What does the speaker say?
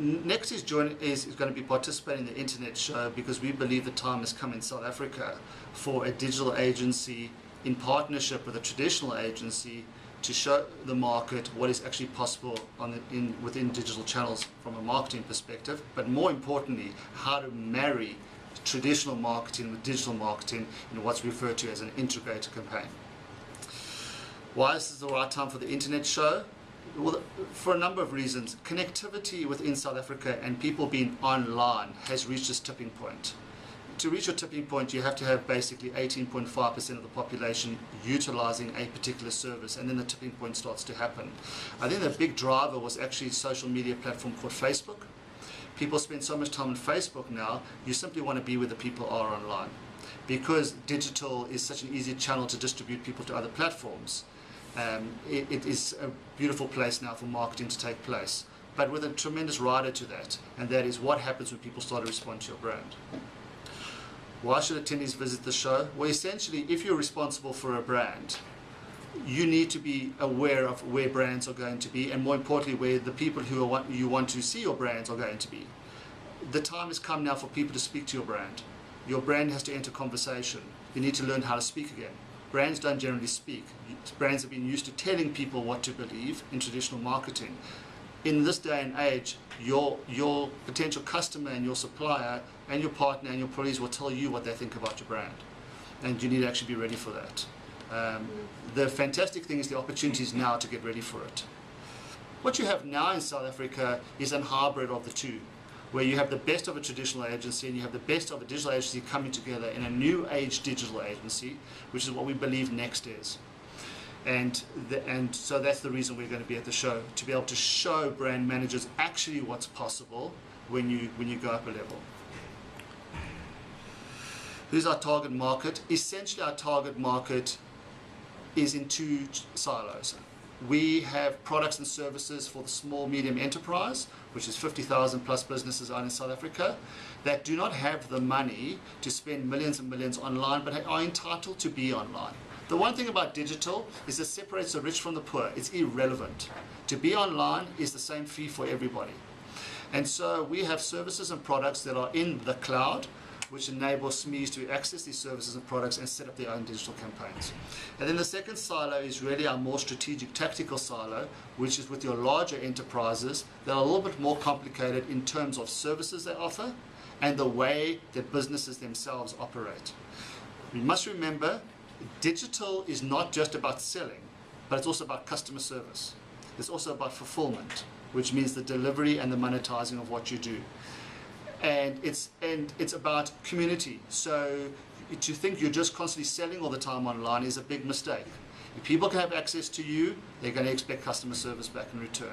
Next is going to be participating in the internet show because we believe the time has come in South Africa for a digital agency in partnership with a traditional agency to show the market what is actually possible within digital channels from a marketing perspective, but more importantly, how to marry traditional marketing with digital marketing in what's referred to as an integrated campaign. Why is this the right time for the internet show? Well, for a number of reasons. Connectivity within South Africa and people being online has reached this tipping point. To reach a tipping point, you have to have basically 18.5% of the population utilizing a particular service, and then the tipping point starts to happen. I think the big driver was actually a social media platform called Facebook. People spend so much time on Facebook now, you simply want to be where the people are online. Because digital is such an easy channel to distribute people to other platforms, it is a beautiful place now for marketing to take place, but with a tremendous rider to that, and that is what happens when people start to respond to your brand. Why should attendees visit the show? Well, essentially, if you're responsible for a brand, you need to be aware of where brands are going to be, and more importantly, where the people who you want to see your brands are going to be. The time has come now for people to speak to your brand. Your brand has to enter conversation. You need to learn how to speak again. Brands don't generally speak. Brands have been used to telling people what to believe in traditional marketing. In this day and age, your potential customer and your supplier and your partner and your employees will tell you what they think about your brand. And you need to actually be ready for that. The fantastic thing is the opportunities now to get ready for it. What you have now in South Africa is a hybrid of the two, where you have the best of a traditional agency and you have the best of a digital agency coming together in a new age digital agency, which is what we believe Next is. And so that's the reason we're going to be at the show, to be able to show brand managers actually what's possible when you go up a level. Who's our target market? Essentially, our target market is in two silos. We have products and services for the small medium enterprise, which is 50,000 plus businesses out in South Africa, that do not have the money to spend millions and millions online, but are entitled to be online. The one thing about digital is it separates the rich from the poor. It's irrelevant. To be online is the same fee for everybody. And so we have services and products that are in the cloud, which enable SMEs to access these services and products and set up their own digital campaigns. And then the second silo is really our more strategic tactical silo, which is with your larger enterprises that are a little bit more complicated in terms of services they offer and the way that businesses themselves operate. We must remember, digital is not just about selling, but it's also about customer service. It's also about fulfillment, which means the delivery and the monetizing of what you do. And it's about community. So to think you're just constantly selling all the time online is a big mistake. If people can have access to you, they're going to expect customer service back in return.